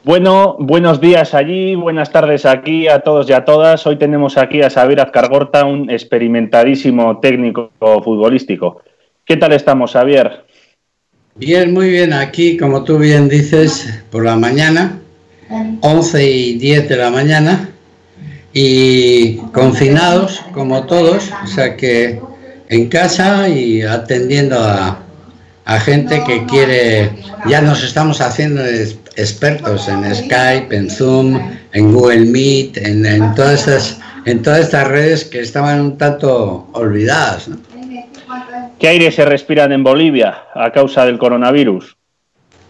Bueno, buenos días allí, buenas tardes aquí a todos y a todas. Hoy tenemos aquí a Xavier Azcargorta, un experimentadísimo técnico futbolístico. ¿Qué tal estamos, Xavier? Bien, muy bien. Aquí, como tú bien dices, por la mañana, 11:10 de la mañana, y confinados, como todos, o sea que en casa y atendiendo a gente que quiere. Ya nos estamos haciendo expertos en Skype, en Zoom, en Google Meet, en todas estas redes que estaban un tanto olvidadas, ¿no? ¿Qué aire se respiran en Bolivia a causa del coronavirus?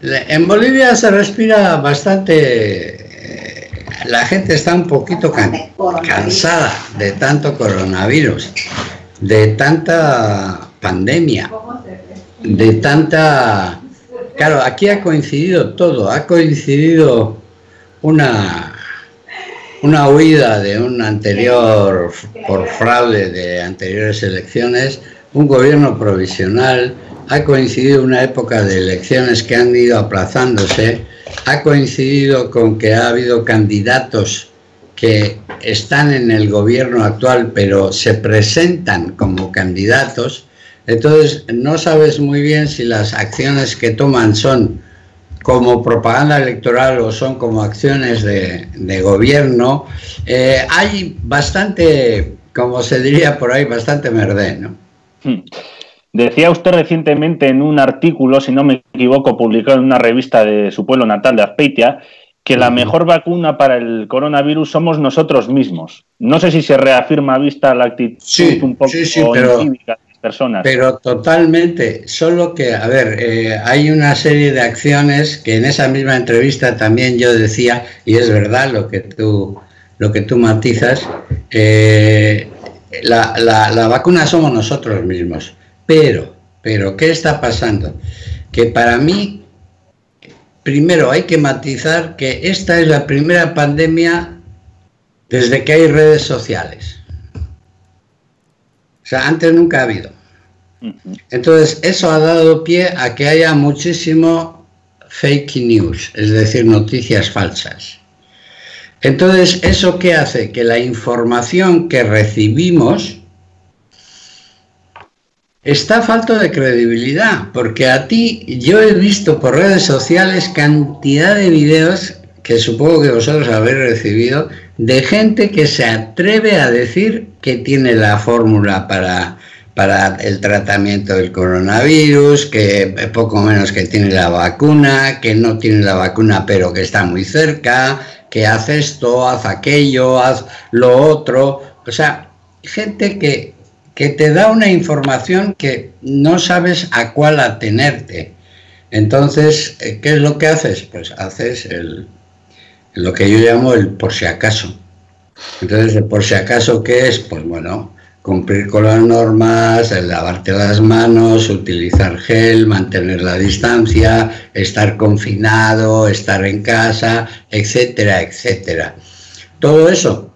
En Bolivia se respira bastante. La gente está un poquito cansada de tanto coronavirus, de tanta pandemia, de tanta. Claro, aquí ha coincidido todo. Ha coincidido una huida de un anterior, por fraude de anteriores elecciones, un gobierno provisional, ha coincidido una época de elecciones que han ido aplazándose, ha coincidido con que ha habido candidatos que están en el gobierno actual pero se presentan como candidatos. Entonces no sabes muy bien si las acciones que toman son como propaganda electoral o son como acciones de gobierno. Hay bastante, como se diría por ahí, bastante merdé, ¿no? Decía usted recientemente en un artículo, si no me equivoco, publicado en una revista de su pueblo natal, de Azpeitia, que la mejor vacuna para el coronavirus somos nosotros mismos. No sé si se reafirma vista la actitud un poco incívica de las personas. Pero totalmente, solo que, a ver, hay una serie de acciones que en esa misma entrevista también yo decía, y es verdad lo que tú matizas, la vacuna somos nosotros mismos. Pero, ¿qué está pasando? Que para mí, primero hay que matizar que esta es la primera pandemia desde que hay redes sociales. O sea, antes nunca ha habido. Entonces, eso ha dado pie a que haya muchísimo fake news, es decir, noticias falsas. Entonces, ¿eso qué hace? Que la información que recibimos está falto de credibilidad, porque a ti, yo he visto por redes sociales cantidad de videos que supongo que vosotros habéis recibido, de gente que se atreve a decir que tiene la fórmula para el tratamiento del coronavirus, que poco menos que tiene la vacuna, que no tiene la vacuna pero que está muy cerca, que haz esto, haz aquello, haz lo otro. O sea, gente que te da una información que no sabes a cuál atenerte. Entonces, ¿qué es lo que haces? Pues haces lo que yo llamo el por si acaso. Entonces, el por si acaso, ¿qué es? Pues bueno, cumplir con las normas, lavarte las manos, utilizar gel, mantener la distancia, estar confinado, estar en casa, etcétera, etcétera. Todo eso,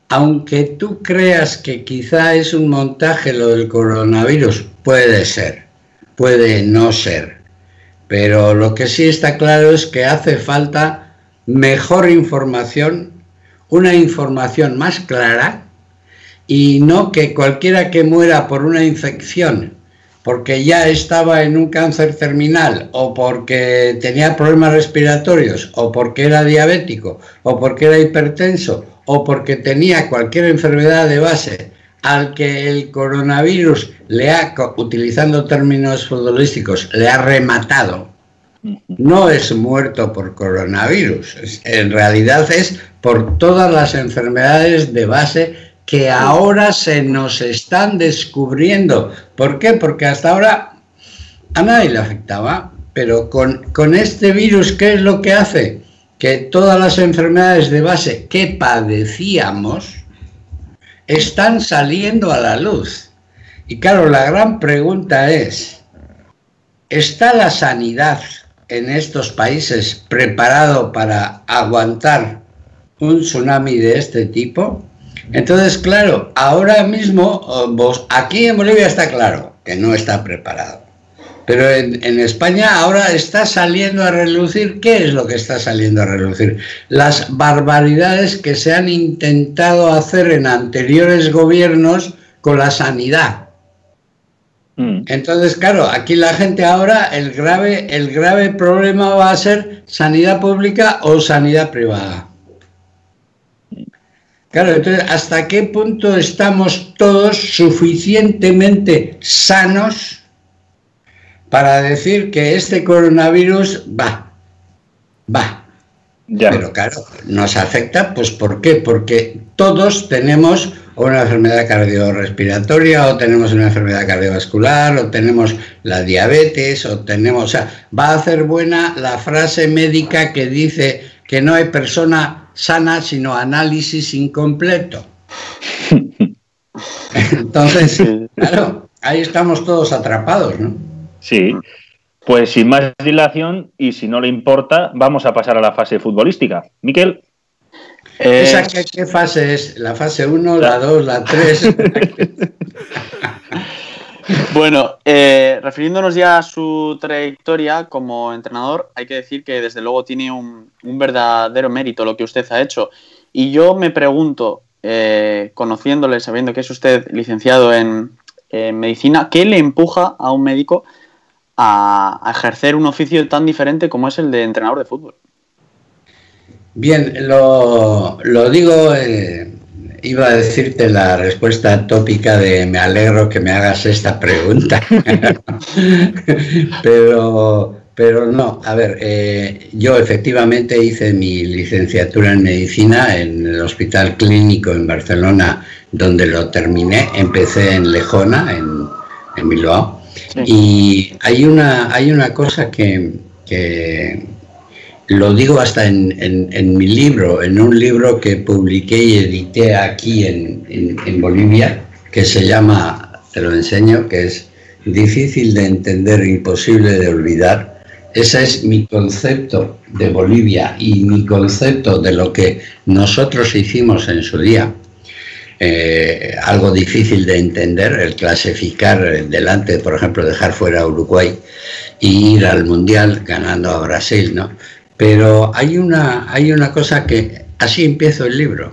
aunque tú creas que quizá es un montaje lo del coronavirus, puede ser, puede no ser, pero lo que sí está claro es que hace falta mejor información, una información más clara, y no que cualquiera que muera por una infección, porque ya estaba en un cáncer terminal, o porque tenía problemas respiratorios, o porque era diabético, o porque era hipertenso, o porque tenía cualquier enfermedad de base, al que el coronavirus le ha, utilizando términos futbolísticos, le ha rematado, no es muerto por coronavirus, en realidad es por todas las enfermedades de base que ahora se nos están descubriendo. ¿Por qué? Porque hasta ahora a nadie le afectaba, pero con este virus, ¿qué es lo que hace? Que todas las enfermedades de base que padecíamos están saliendo a la luz. Y claro, la gran pregunta es, ¿está la sanidad en estos países preparado para aguantar un tsunami de este tipo? Entonces, claro, ahora mismo, aquí en Bolivia está claro que no está preparado. Pero en España ahora está saliendo a relucir. ¿Qué es lo que está saliendo a relucir? Las barbaridades que se han intentado hacer en anteriores gobiernos con la sanidad. Entonces, claro, aquí la gente ahora, el grave problema va a ser sanidad pública o sanidad privada. Claro, entonces, ¿hasta qué punto estamos todos suficientemente sanos para decir que este coronavirus va? Ya. Pero claro, nos afecta, pues ¿por qué? Porque todos tenemos una enfermedad cardiorrespiratoria, o tenemos una enfermedad cardiovascular, o tenemos la diabetes, o tenemos... O sea, va a hacer buena la frase médica que dice que no hay persona sana sino análisis incompleto. Entonces, claro, ahí estamos todos atrapados, ¿no? Sí. Pues sin más dilación, y si no le importa, vamos a pasar a la fase futbolística. Miquel. ¿Esa qué fase es? ¿La fase 1, la 2, la 3? Bueno, refiriéndonos ya a su trayectoria como entrenador, hay que decir que desde luego tiene un verdadero mérito lo que usted ha hecho. Y yo me pregunto, conociéndole, sabiendo que es usted licenciado en medicina, ¿qué le empuja a un médico a ejercer un oficio tan diferente como es el de entrenador de fútbol? Bien, lo digo, iba a decirte la respuesta tópica de me alegro que me hagas esta pregunta, pero no, a ver, yo efectivamente hice mi licenciatura en medicina en el Hospital Clínico en Barcelona, donde lo terminé, empecé en Lejona, en Bilbao, sí. Y hay una cosa que lo digo hasta en mi libro, en un libro que publiqué y edité aquí en Bolivia, que se llama, te lo enseño, que es Difícil de entender, imposible de olvidar. Ese es mi concepto de Bolivia y mi concepto de lo que nosotros hicimos en su día. Algo difícil de entender, el clasificar delante, por ejemplo, dejar fuera a Uruguay y ir al Mundial ganando a Brasil, ¿no? Pero hay una cosa que, así empiezo el libro,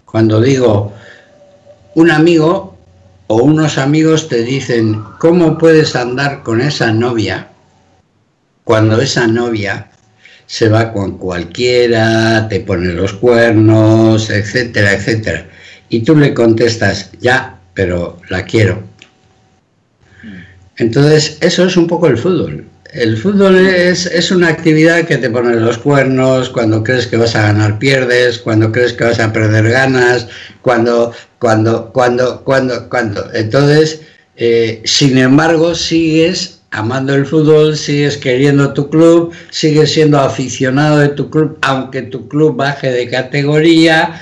cuando digo, un amigo o unos amigos te dicen, ¿cómo puedes andar con esa novia cuando esa novia se va con cualquiera, te pone los cuernos, etcétera, etcétera? Y tú le contestas, ya, pero la quiero. Entonces, eso es un poco el fútbol. El fútbol es una actividad que te pone los cuernos, cuando crees que vas a ganar pierdes, cuando crees que vas a perder ganas, cuando. Entonces, sin embargo, sigues amando el fútbol, sigues queriendo tu club, sigues siendo aficionado de tu club, aunque tu club baje de categoría.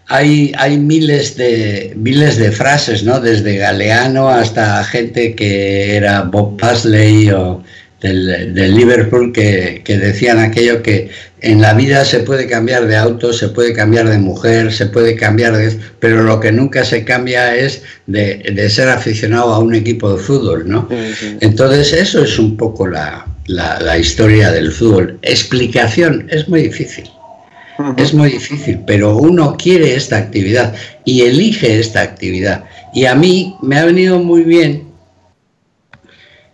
Hay miles de frases, ¿no? Desde Galeano hasta gente que era Bob Paisley o del Liverpool que decían aquello que en la vida se puede cambiar de auto, se puede cambiar de mujer, se puede cambiar de... pero lo que nunca se cambia es de ser aficionado a un equipo de fútbol, ¿no? Sí. Entonces eso es un poco la historia del fútbol. Explicación es muy difícil. Es muy difícil, pero uno quiere esta actividad y elige esta actividad. Y a mí me ha venido muy bien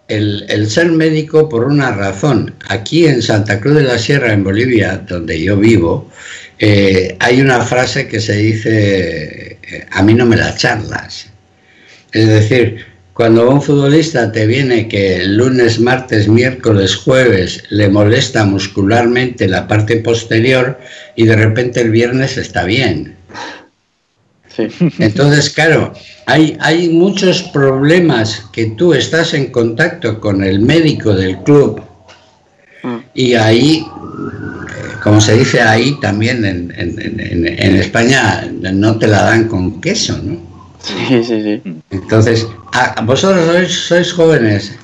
el ser médico por una razón. Aquí en Santa Cruz de la Sierra, en Bolivia, donde yo vivo, hay una frase que se dice, a mí no me la charlas. Es decir, cuando un futbolista te viene que el lunes, martes, miércoles, jueves le molesta muscularmente la parte posterior y de repente el viernes está bien. Sí. Entonces, claro, hay muchos problemas que tú estás en contacto con el médico del club y ahí, como se dice ahí también en España, no te la dan con queso, ¿no? Sí. Entonces, vosotros sois jóvenes,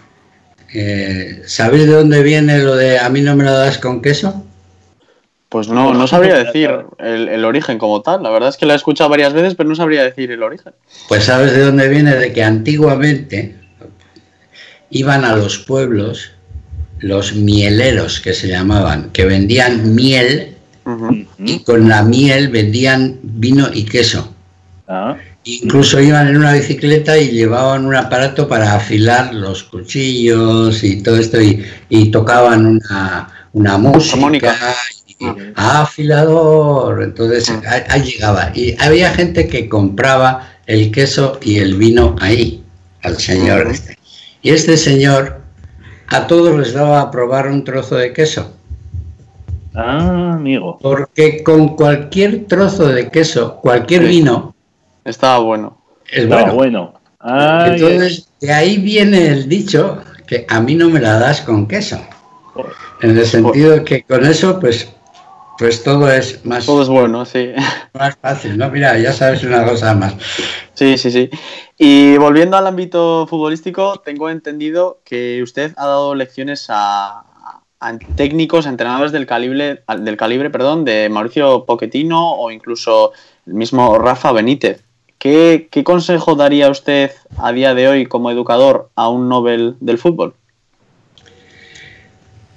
¿sabéis de dónde viene lo de a mí no me lo das con queso? Pues no sabría decir el origen como tal. La verdad es que la he escuchado varias veces, pero no sabría decir el origen. Pues sabes de dónde viene, de que antiguamente iban a los pueblos los mieleros, que se llamaban, que vendían miel, y con la miel vendían vino y queso. Incluso iban en una bicicleta y llevaban un aparato para afilar los cuchillos y todo esto, y tocaban una música, afilador. Entonces ahí llegaba, y había gente que compraba el queso y el vino ahí, al señor este. Y este señor a todos les daba a probar un trozo de queso. Amigo. Porque con cualquier trozo de queso, cualquier vino... Estaba bueno. Estaba bueno. Entonces, de ahí viene el dicho que a mí no me la das con queso. En el sentido que con eso, pues todo es más... Todo es bueno, sí. Más fácil, ¿no? Mira, ya sabes una cosa más. Sí. Y volviendo al ámbito futbolístico, tengo entendido que usted ha dado lecciones a técnicos, a entrenadores del calibre, de Mauricio Pochettino o incluso el mismo Rafa Benítez. ¿Qué consejo daría usted a día de hoy como educador a un Nobel del fútbol?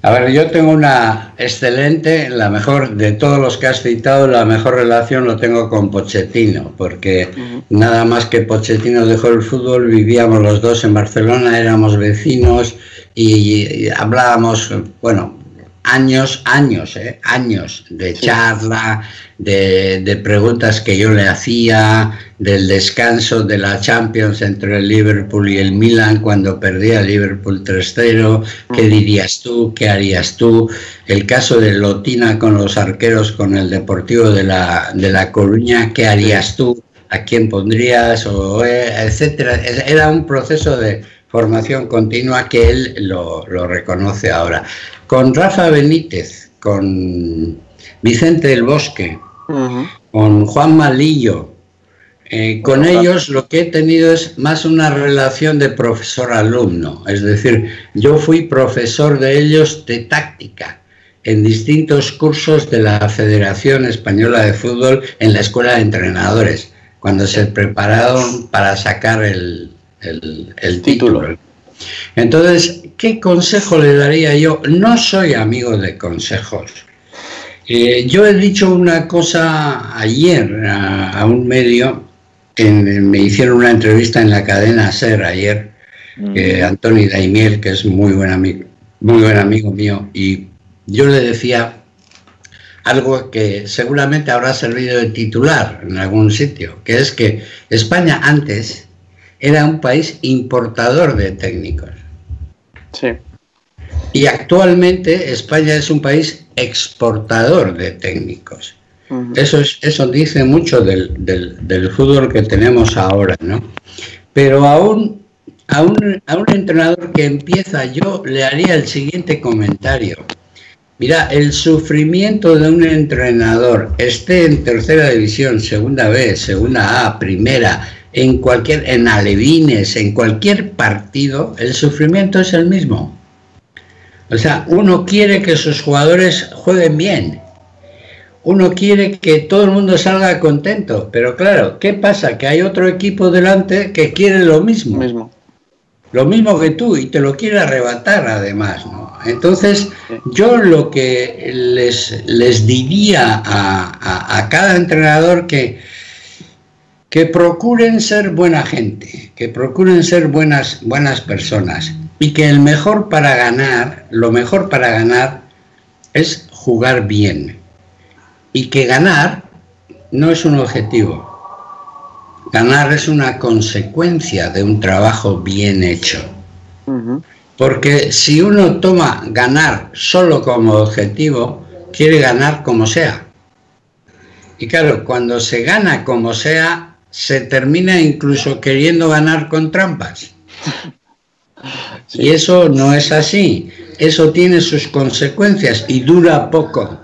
A ver, yo tengo una excelente, la mejor de todos los que has citado, la mejor relación lo tengo con Pochettino, porque nada más que Pochettino dejó el fútbol, vivíamos los dos en Barcelona, éramos vecinos y hablábamos, bueno, años de charla, de preguntas que yo le hacía, del descanso de la Champions entre el Liverpool y el Milan cuando perdía el Liverpool 3-0, ¿qué dirías tú? ¿Qué harías tú? El caso de Lotina con los arqueros con el Deportivo de la Coruña, ¿qué harías tú? ¿A quién pondrías? Etcétera. Era un proceso de formación continua que él lo reconoce ahora. Con Rafa Benítez, con Vicente del Bosque, con Juan Malillo, con ellos lo que he tenido es más una relación de profesor-alumno. Es decir, yo fui profesor de ellos de táctica en distintos cursos de la Federación Española de Fútbol en la Escuela de Entrenadores, cuando se prepararon para sacar el título. Entonces, ¿qué consejo le daría yo? No soy amigo de consejos. Yo he dicho una cosa ayer a un medio, me hicieron una entrevista en la cadena SER ayer, Antoni Daimiel, que es muy buen amigo mío, y yo le decía algo que seguramente habrá servido de titular en algún sitio, que es que España antes era un país importador de técnicos. Sí. Y actualmente España es un país exportador de técnicos. Eso dice mucho del fútbol que tenemos ahora, ¿no? Pero a un entrenador que empieza, yo le haría el siguiente comentario. Mira, el sufrimiento de un entrenador, esté en tercera división, segunda B, segunda A, primera, en alevines, en cualquier partido, el sufrimiento es el mismo. O sea, uno quiere que sus jugadores jueguen bien. Uno quiere que todo el mundo salga contento. Pero claro, ¿qué pasa? Que hay otro equipo delante que quiere lo mismo. Lo mismo que tú y te lo quiere arrebatar además, ¿no? Entonces, yo lo que les diría a cada entrenador que procuren ser buena gente, que procuren ser buenas personas y que lo mejor para ganar es jugar bien y que ganar no es un objetivo, ganar es una consecuencia de un trabajo bien hecho. Porque si uno toma ganar solo como objetivo, quiere ganar como sea. Y claro, cuando se gana como sea, se termina incluso queriendo ganar con trampas. Sí. Y eso no es así. Eso tiene sus consecuencias y dura poco.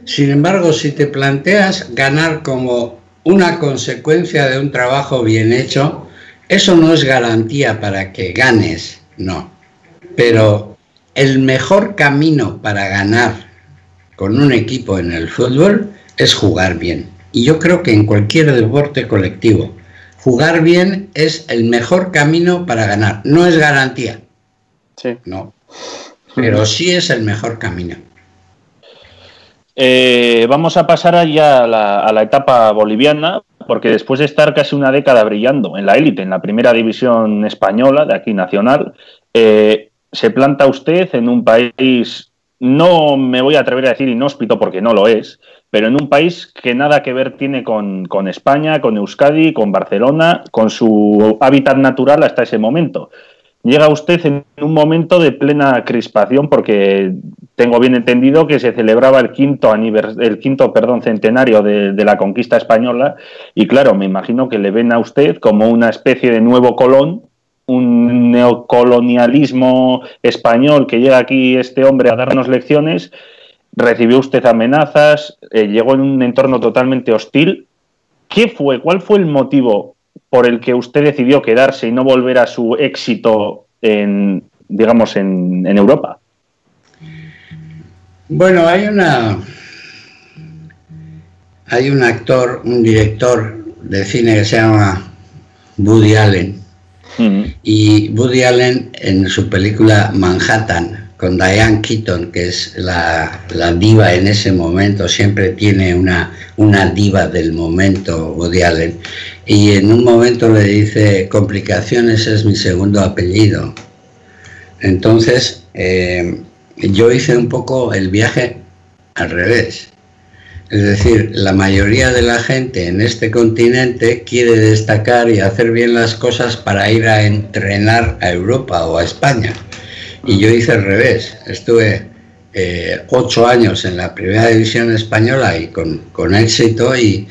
Sin embargo, si te planteas ganar como una consecuencia de un trabajo bien hecho, eso no es garantía para que ganes, no. Pero el mejor camino para ganar con un equipo en el fútbol es jugar bien. Y yo creo que en cualquier deporte colectivo, jugar bien es el mejor camino para ganar. No es garantía, Sí. No. Pero sí es el mejor camino. Vamos a pasar ya a la etapa boliviana, porque después de estar casi una década brillando en la élite, en la primera división española, de aquí nacional, se planta usted en un país, no me voy a atrever a decir inhóspito porque no lo es, pero en un país que nada que ver tiene con España, con Euskadi, con Barcelona, con su hábitat natural hasta ese momento. Llega usted en un momento de plena crispación porque tengo bien entendido que se celebraba el quinto centenario de la conquista española y claro, me imagino que le ven a usted como una especie de nuevo Colón, un neocolonialismo español que llega aquí este hombre a darnos lecciones. Recibió usted amenazas, llegó en un entorno totalmente hostil. ¿Cuál fue el motivo por el que usted decidió quedarse y no volver a su éxito en Europa? Bueno, hay un actor, un director de cine que se llama Woody Allen. Y Woody Allen, en su película Manhattan, con Diane Keaton, que es la diva en ese momento, siempre tiene una diva del momento, Woody Allen, y en un momento le dice, Complicaciones es mi segundo apellido. Entonces, yo hice un poco el viaje al revés. Es decir, la mayoría de la gente en este continente quiere destacar y hacer bien las cosas para ir a entrenar a Europa o a España. Y yo hice al revés. Estuve 8 años en la primera división española y con éxito, y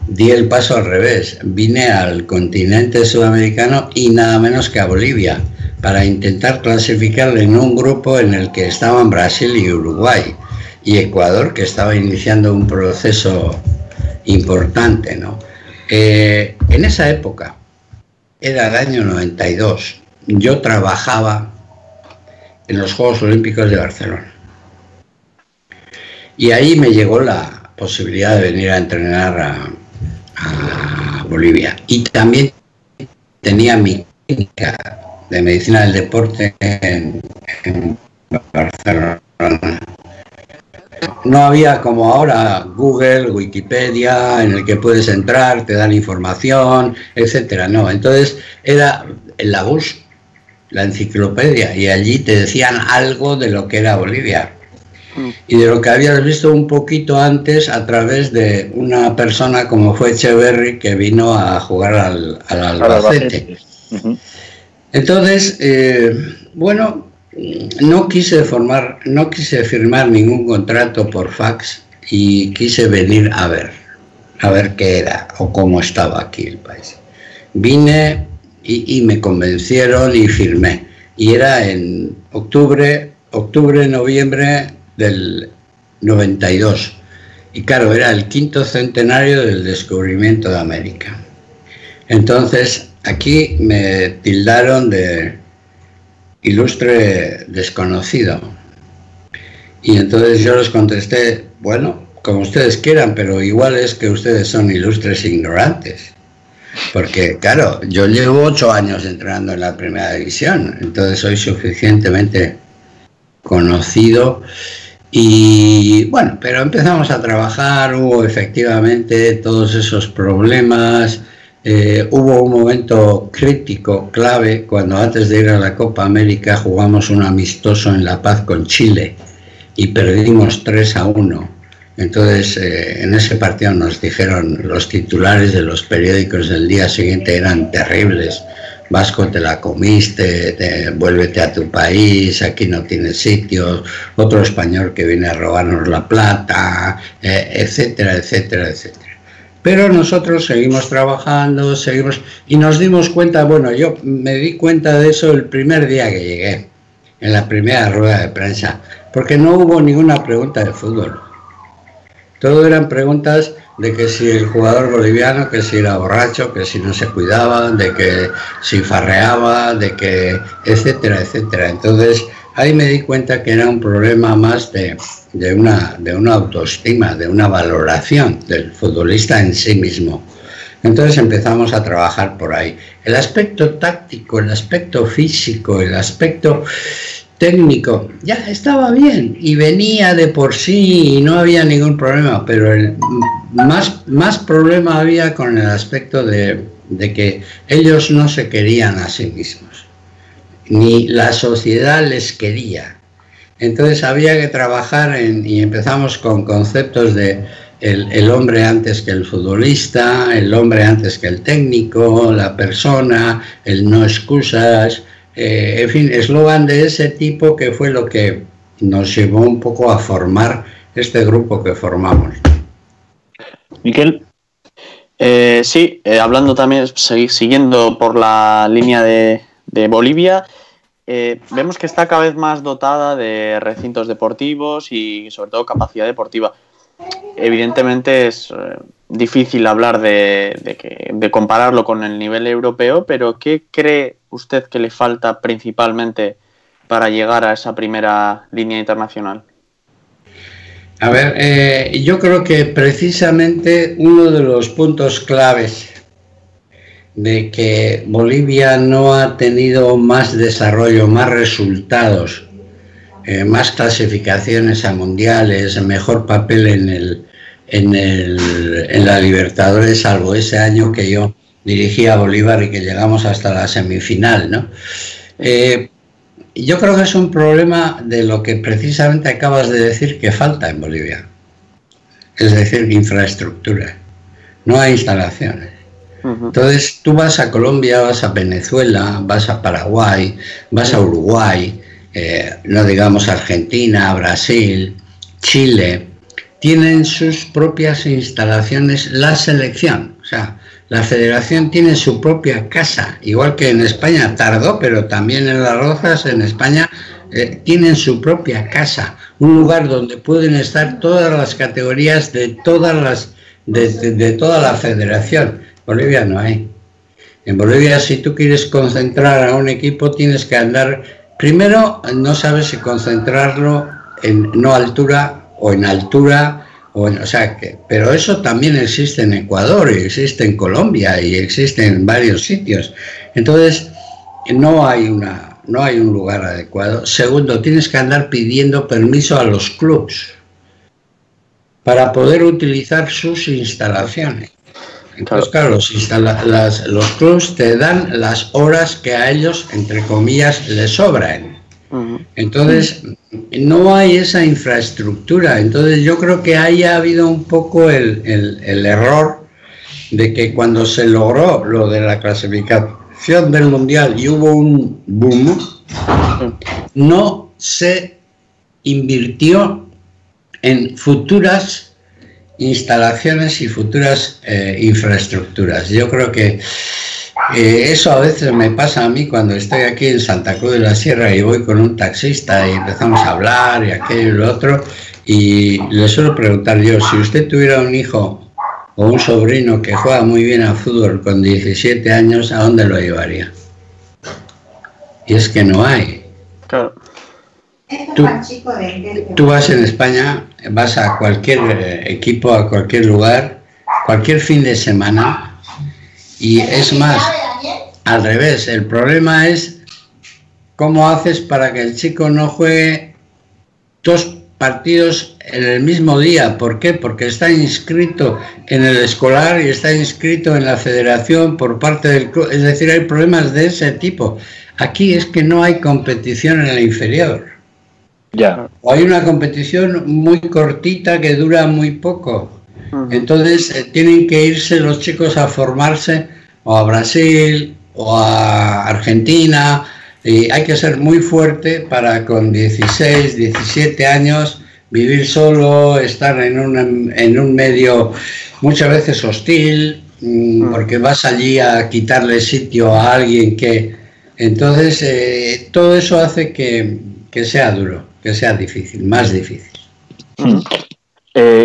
di el paso al revés. Vine al continente sudamericano y nada menos que a Bolivia para intentar clasificarle en un grupo en el que estaban Brasil y Uruguay y Ecuador, que estaba iniciando un proceso importante, ¿no? En esa época, era el año 92, yo trabajaba en los Juegos Olímpicos de Barcelona. Y ahí me llegó la posibilidad de venir a entrenar a Bolivia. Y también tenía mi clínica de medicina del deporte en Barcelona. No había como ahora Google, Wikipedia, en el que puedes entrar, te dan información, etcétera. No, entonces era el Labús, la enciclopedia, y allí te decían algo de lo que era Bolivia y de lo que habías visto un poquito antes a través de una persona como fue Echeverry, que vino a jugar al Albacete. Entonces, bueno, no quise firmar ningún contrato por fax y quise venir a ver qué era o cómo estaba aquí el país. Vine y me convencieron y firmé. Y era en octubre, noviembre del 92. Y claro, era el 5º centenario del descubrimiento de América. Entonces, aquí me tildaron de ilustre desconocido. Y entonces yo les contesté, bueno, como ustedes quieran, pero igual es que ustedes son ilustres ignorantes. Porque, claro, yo llevo 8 años entrenando en la primera división, entonces soy suficientemente conocido. Y bueno, pero empezamos a trabajar, hubo efectivamente todos esos problemas. Hubo un momento crítico, clave, cuando antes de ir a la Copa América jugamos un amistoso en La Paz con Chile y perdimos 3-1. Entonces, en ese partido nos dijeron, los titulares de los periódicos del día siguiente eran terribles. Vasco, te la comiste, vuélvete a tu país, aquí no tienes sitio, otro español que viene a robarnos la plata, etcétera, etcétera, etcétera. Pero nosotros seguimos trabajando, y nos dimos cuenta, bueno, yo me di cuenta de eso el primer día que llegué, en la primera rueda de prensa, porque no hubo ninguna pregunta de fútbol. Todo eran preguntas de que si el jugador boliviano, que si era borracho, que si no se cuidaba, de que si farreaba, de que etcétera, etcétera. Entonces ahí me di cuenta que era un problema más de una autoestima, de una valoración del futbolista en sí mismo. Entonces empezamos a trabajar por ahí. El aspecto táctico, el aspecto físico, el aspecto técnico, ya estaba bien y venía de por sí y no había ningún problema, pero más problema había con el aspecto de que ellos no se querían a sí mismos, ni la sociedad les quería. Entonces había que trabajar y empezamos con conceptos de el hombre antes que el futbolista, el hombre antes que el técnico, la persona, el no excusas, en fin, eslogan de ese tipo, que fue lo que nos llevó un poco a formar este grupo que formamos. Miquel. Sí, hablando también, siguiendo por la línea de Bolivia, vemos que está cada vez más dotada de recintos deportivos y sobre todo capacidad deportiva. Evidentemente es difícil hablar de compararlo con el nivel europeo, pero ¿qué cree usted que le falta principalmente para llegar a esa primera línea internacional? A ver, yo creo que precisamente uno de los puntos claves de que Bolivia no ha tenido más desarrollo, más resultados, más clasificaciones a mundiales, mejor papel en la Libertadores, salvo ese año que yo dirigí a Bolívar y que llegamos hasta la semifinal, ¿no? Yo creo que es un problema de lo que precisamente acabas de decir que falta en Bolivia, es decir, infraestructura, no hay instalaciones. Entonces tú vas a Colombia, vas a Venezuela, vas a Paraguay, vas a Uruguay, no digamos Argentina, Brasil, Chile, tienen sus propias instalaciones, la selección, o sea, la federación tiene su propia casa, igual que en España tardó, pero también en Las Rozas, en España, tienen su propia casa, un lugar donde pueden estar todas las categorías de toda la federación. Bolivia no hay. En Bolivia, si tú quieres concentrar a un equipo, tienes que andar, primero no sabes si concentrarlo en no altura o en altura, o sea, pero eso también existe en Ecuador, y existe en Colombia, y existe en varios sitios. Entonces, no hay un lugar adecuado. Segundo, tienes que andar pidiendo permiso a los clubes para poder utilizar sus instalaciones. Entonces, claro, los clubes te dan las horas que a ellos, entre comillas, les sobran. Entonces, no hay esa infraestructura. Entonces, yo creo que ahí ha habido un poco el error de que cuando se logró lo de la clasificación del Mundial y hubo un boom, no se invirtió en futuras instalaciones y futuras infraestructuras. Yo creo que eso a veces me pasa a mí cuando estoy aquí en Santa Cruz de la Sierra y voy con un taxista y empezamos a hablar y aquello y lo otro, y le suelo preguntar yo, si usted tuviera un hijo o un sobrino que juega muy bien a fútbol con 17 años, ¿a dónde lo llevaría? Y es que no hay. Claro. Tú vas en España, vas a cualquier equipo, a cualquier lugar, cualquier fin de semana, y es más, al revés, el problema es cómo haces para que el chico no juegue 2 partidos en el mismo día. ¿Por qué? Porque está inscrito en el escolar y está inscrito en la federación por parte del club. Es decir, hay problemas de ese tipo. Aquí es que no hay competición en el inferior. Ya. O hay una competición muy cortita que dura muy poco. Entonces tienen que irse los chicos a formarse o a Brasil o a Argentina, y hay que ser muy fuerte para con 16, 17 años vivir solo, estar en un medio muchas veces hostil, porque vas allí a quitarle sitio a alguien que... Entonces todo eso hace que sea duro, que sea difícil, más difícil.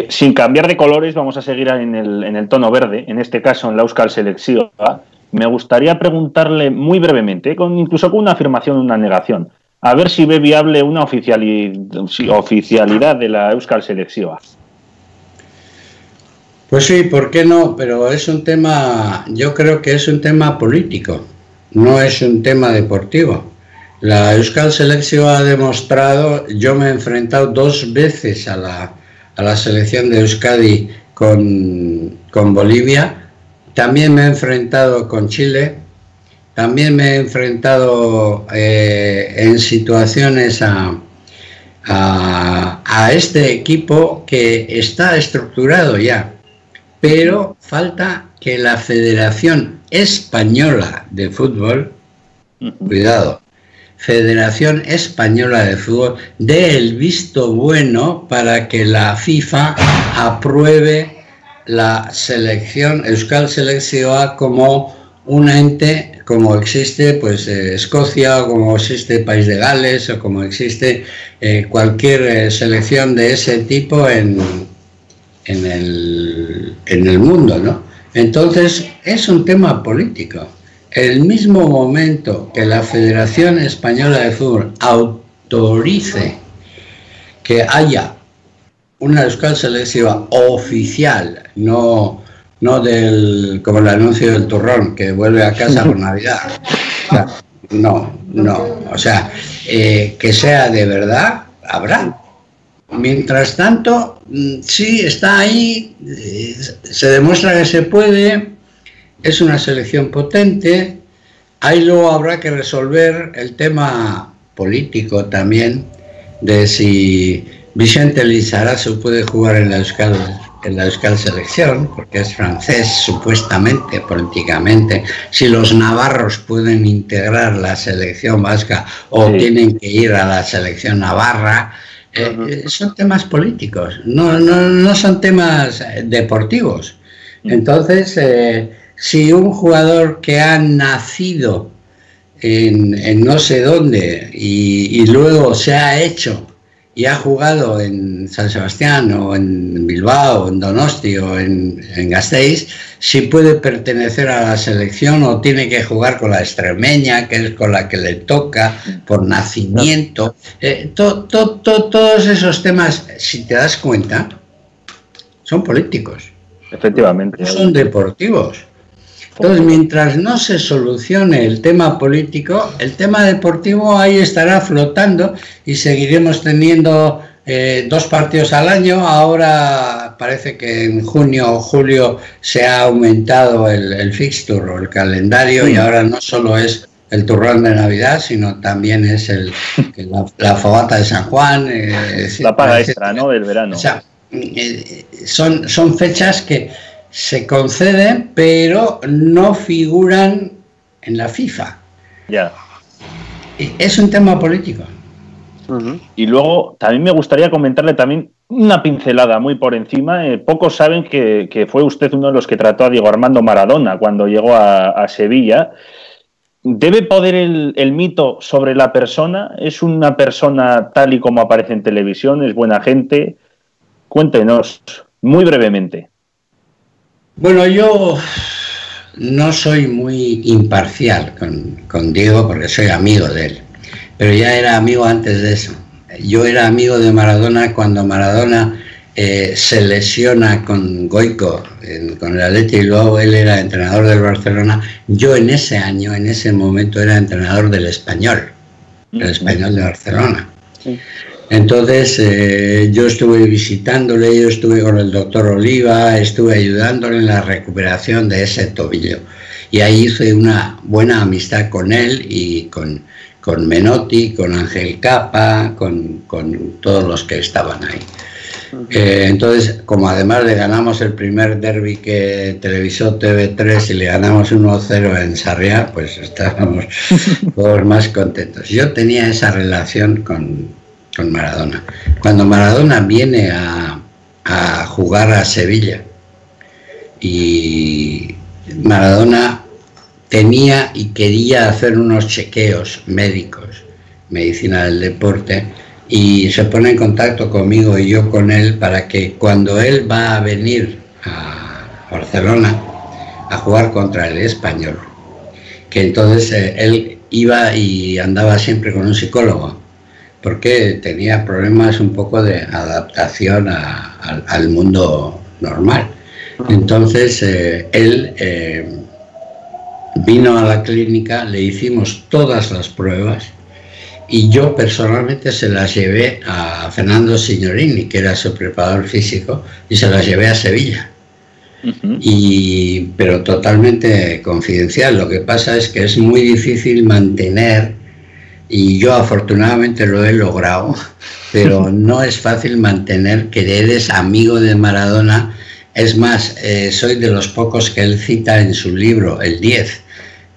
Sin cambiar de colores, vamos a seguir en el tono verde, en este caso en la Euskal Selectiva. Me gustaría preguntarle muy brevemente, incluso con una afirmación o una negación, a ver si ve viable una oficialidad de la Euskal Selectiva. Pues sí, ¿por qué no? Pero es un tema, yo creo que es un tema político, no es un tema deportivo. La Euskal Selección ha demostrado, yo me he enfrentado 2 veces a la selección de Euskadi con Bolivia, también me he enfrentado con Chile, también me he enfrentado en situaciones a este equipo que está estructurado ya, pero falta que la Federación Española de Fútbol, cuidado, Federación Española de Fútbol, dé el visto bueno para que la FIFA apruebe la selección, Euskal Selección, como un ente, como existe pues Escocia, o como existe País de Gales, o como existe cualquier selección de ese tipo en el mundo, ¿no? Entonces es un tema político. El mismo momento que la Federación Española de Fútbol autorice que haya una Euskal Selección oficial, no como el anuncio del turrón que vuelve a casa por Navidad. O sea, no, o sea, que sea de verdad, habrá. Mientras tanto, sí, está ahí, se demuestra que se puede, es una selección potente, ahí luego habrá que resolver el tema político también, de si Vicente Lizarazu puede jugar en la Euskal Selección, porque es francés supuestamente, políticamente, si los navarros pueden integrar la selección vasca o tienen que ir a la selección navarra. Son temas políticos, no son temas deportivos. Entonces, si un jugador que ha nacido en no sé dónde y luego se ha hecho y ha jugado en San Sebastián o en Bilbao o en Donosti o en Gasteiz, si puede pertenecer a la selección o tiene que jugar con la extremeña, que es con la que le toca por nacimiento. Todos esos temas, si te das cuenta, son políticos. Efectivamente. No son deportivos. Entonces, mientras no se solucione el tema político, el tema deportivo ahí estará flotando y seguiremos teniendo 2 partidos al año. Ahora parece que en junio o julio se ha aumentado el fixture o el calendario y ahora no solo es el turrón de Navidad, sino también es la fogata de San Juan. La paga extra, ¿no?, del verano. O sea, son fechas que se conceden, pero no figuran en la FIFA. Ya. Es un tema político. Y luego también me gustaría comentarle también una pincelada muy por encima. Pocos saben que fue usted uno de los que trató a Diego Armando Maradona cuando llegó a Sevilla. ¿Debe poder el mito sobre la persona? ¿Es una persona tal y como aparece en televisión? ¿Es buena gente? Cuéntenos muy brevemente. Bueno, yo no soy muy imparcial con Diego porque soy amigo de él, pero ya era amigo antes de eso. Yo era amigo de Maradona cuando Maradona se lesiona con Goico, con el Athletic, y luego él era entrenador del Barcelona. Yo en ese año, en ese momento, era entrenador del Español, el Español de Barcelona. Sí. Entonces yo estuve visitándole, yo estuve con el doctor Oliva, estuve ayudándole en la recuperación de ese tobillo. Y ahí hice una buena amistad con él y con Menotti, con Ángel Capa, con todos los que estaban ahí. Entonces, como además le ganamos el primer derbi que televisó TV3 y le ganamos 1-0 en Sarriá, pues estábamos todos más contentos. Yo tenía esa relación con Maradona. Cuando Maradona viene a jugar a Sevilla y Maradona tenía y quería hacer unos chequeos médicos, medicina del deporte, y se pone en contacto conmigo y yo con él para que cuando él va a venir a Barcelona a jugar contra el Español, que entonces él iba y andaba siempre con un psicólogo, porque tenía problemas un poco de adaptación al mundo normal. Entonces él vino a la clínica, le hicimos todas las pruebas y yo personalmente se las llevé a Fernando Signorini, que era su preparador físico, y se las llevé a Sevilla. Pero totalmente confidencial. Lo que pasa es que es muy difícil mantener, y yo afortunadamente lo he logrado, pero no es fácil mantener que eres amigo de Maradona. Es más, soy de los pocos que él cita en su libro, el 10.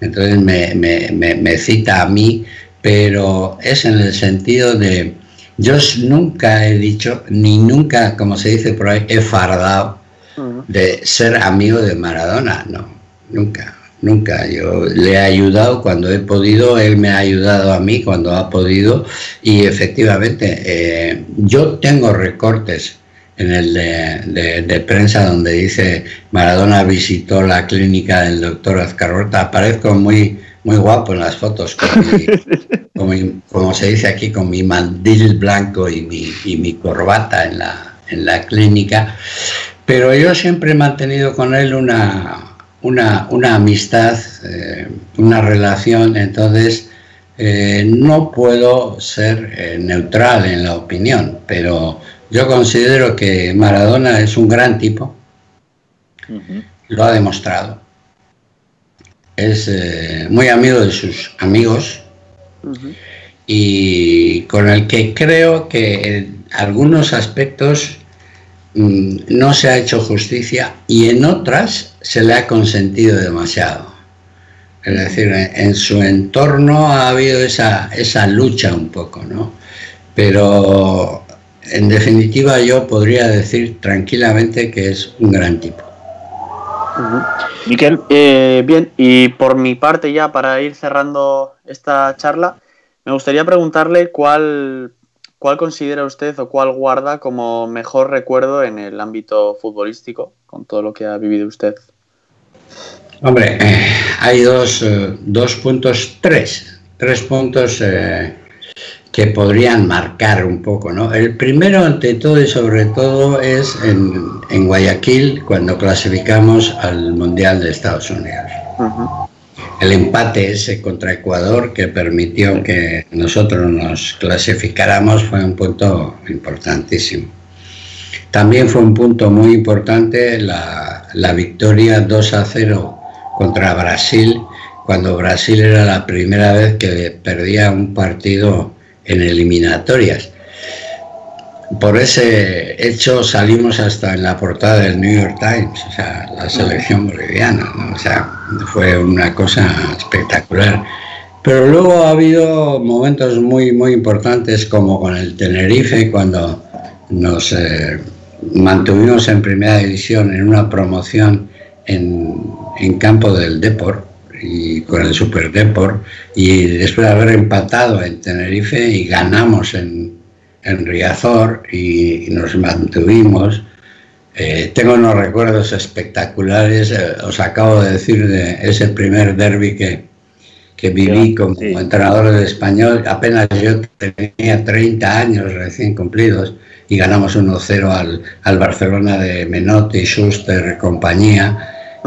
Entonces me cita a mí, pero es en el sentido de, yo nunca he dicho, ni nunca, como se dice por ahí, he fardado de ser amigo de Maradona. No, nunca. Yo le he ayudado cuando he podido, él me ha ayudado a mí cuando ha podido, y efectivamente yo tengo recortes en el de prensa donde dice Maradona visitó la clínica del doctor Azcarrota. Aparezco muy guapo en las fotos, como se dice aquí, con mi mandil blanco y mi corbata en la clínica. Pero yo siempre he mantenido con él una amistad, una relación. Entonces no puedo ser neutral en la opinión, pero yo considero que Maradona es un gran tipo, lo ha demostrado, es muy amigo de sus amigos, y con el que creo que en algunos aspectos no se ha hecho justicia y en otras se le ha consentido demasiado. Es decir, en su entorno ha habido esa lucha un poco, ¿no? Pero en definitiva yo podría decir tranquilamente que es un gran tipo. Miquel. Bien, y por mi parte ya para ir cerrando esta charla, me gustaría preguntarle cuál considera usted o cuál guarda como mejor recuerdo en el ámbito futbolístico, con todo lo que ha vivido usted. Hombre, hay tres puntos que podrían marcar un poco, ¿no? El primero, ante todo y sobre todo, es en Guayaquil, cuando clasificamos al Mundial de Estados Unidos. El empate ese contra Ecuador, que permitió que nosotros nos clasificáramos, fue un punto importantísimo. También fue un punto muy importante la victoria 2-0 contra Brasil, cuando Brasil era la primera vez que perdía un partido en eliminatorias. Por ese hecho salimos hasta en la portada del New York Times, o sea, la selección boliviana, ¿no? O sea, fue una cosa espectacular. Pero luego ha habido momentos muy importantes, como con el Tenerife, cuando nos mantuvimos en primera división en una promoción en campo del Depor, y con el Super Depor, y después de haber empatado en Tenerife y ganamos en Riazor y nos mantuvimos. Tengo unos recuerdos espectaculares. Os acabo de decir de ese primer derbi que viví como entrenador del Español. Apenas yo tenía 30 años recién cumplidos y ganamos 1-0 al Barcelona de Menotti, Schuster, compañía.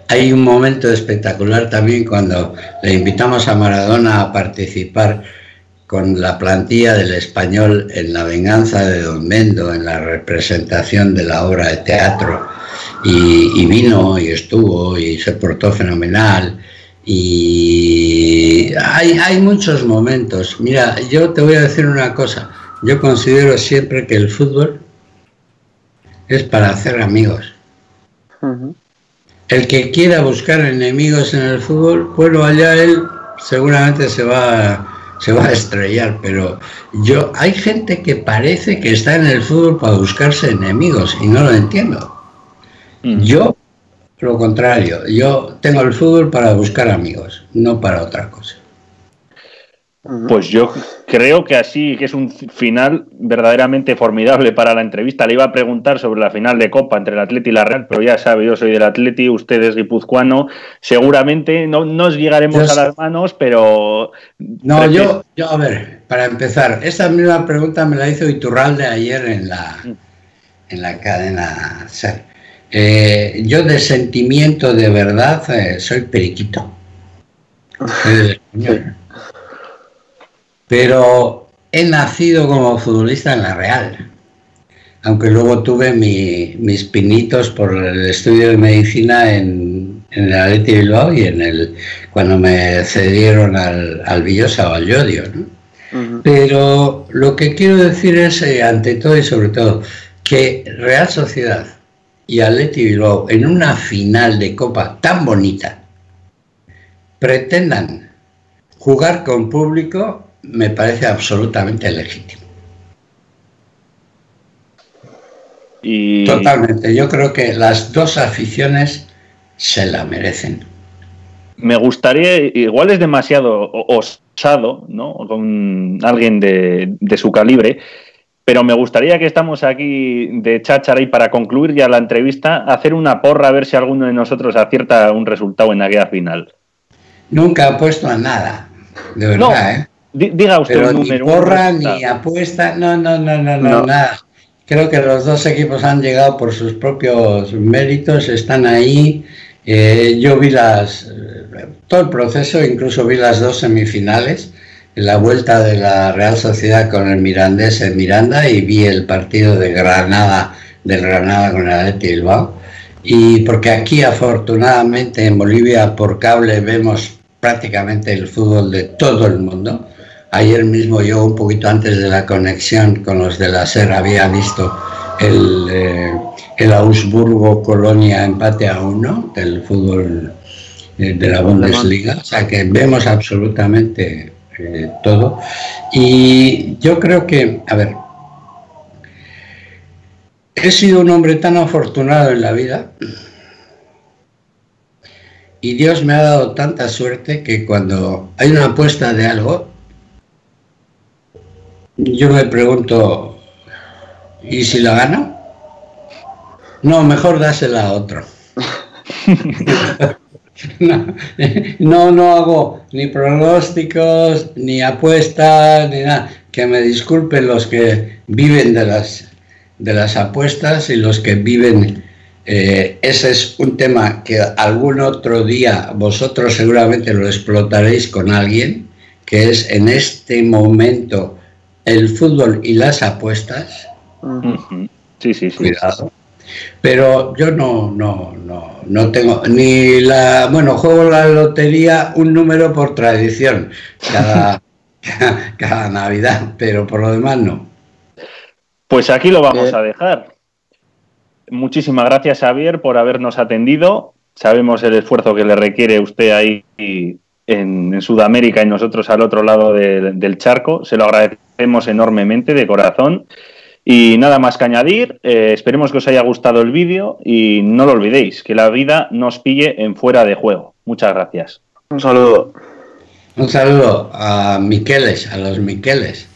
Hay un momento espectacular también cuando le invitamos a Maradona a participar con la plantilla del Español en La venganza de Don Mendo, en la representación de la obra de teatro, y vino y estuvo y se portó fenomenal. Y hay muchos momentos. Mira, yo te voy a decir una cosa. Yo considero siempre que el fútbol es para hacer amigos. El que quiera buscar enemigos en el fútbol, bueno, allá él seguramente se va a estrellar, pero hay gente que parece que está en el fútbol para buscarse enemigos y no lo entiendo. Yo, lo contrario, yo tengo el fútbol para buscar amigos, no para otra cosa. Pues yo creo que así, que es un final verdaderamente formidable para la entrevista. Le iba a preguntar sobre la final de Copa entre el Atleti y la Real, pero ya sabe, yo soy del Atleti, usted es guipuzcoano. Seguramente no nos llegaremos a las manos, pero... No, yo, a ver, para empezar, esta misma pregunta me la hizo Iturralde ayer en la cadena SER. Yo de sentimiento de verdad soy periquito. Pero he nacido como futbolista en la Real, aunque luego tuve mis pinitos por el estudio de medicina en el Athletic Bilbao y cuando me cedieron al Villosa o al Llodio, ¿no? Pero lo que quiero decir es, ante todo y sobre todo, que Real Sociedad y Athletic Bilbao en una final de Copa tan bonita pretendan jugar con público me parece absolutamente legítimo. Totalmente, yo creo que las dos aficiones se la merecen. Me gustaría, igual es demasiado osado, ¿no? Con alguien de su calibre, pero me gustaría que estamos aquí de cháchara y para concluir ya la entrevista, hacer una porra a ver si alguno de nosotros acierta un resultado en aquella final. Nunca apuesto a nada, de verdad, no, ¿eh? Diga usted pero un número. Ni porra, ni apuesta, no, nada. Creo que los dos equipos han llegado por sus propios méritos, están ahí. Yo vi todo el proceso, incluso vi las dos semifinales, la vuelta de la Real Sociedad con el Mirandés en Miranda y vi el partido de Granada con el Athletic Bilbao. Y porque aquí afortunadamente en Bolivia por cable vemos prácticamente el fútbol de todo el mundo. Ayer mismo yo, un poquito antes de la conexión con los de la SER, había visto el Augsburgo-Colonia empate a 1 del fútbol de la Bundesliga. O sea que vemos absolutamente todo. Y yo creo que, a ver, he sido un hombre tan afortunado en la vida y Dios me ha dado tanta suerte que cuando hay una apuesta de algo, yo me pregunto, ¿y si la gano? No, mejor dásela a otro. No hago ni pronósticos, ni apuestas, ni nada. Que me disculpen los que viven de las apuestas y los que viven. Ese es un tema que algún otro día vosotros seguramente lo explotaréis con alguien, que es en este momento el fútbol y las apuestas. Sí. Cuidado. Pero yo no tengo ni juego la lotería un número por tradición cada Navidad, pero por lo demás no. Pues aquí lo vamos a dejar. Muchísimas gracias, Xavier, por habernos atendido. Sabemos el esfuerzo que le requiere usted ahí en Sudamérica y nosotros al otro lado del charco. Se lo agradecemos enormemente, de corazón. Y nada más que añadir, esperemos que os haya gustado el vídeo y no lo olvidéis, que la vida nos pille en fuera de juego. Muchas gracias. Un saludo. Un saludo a los Miqueles.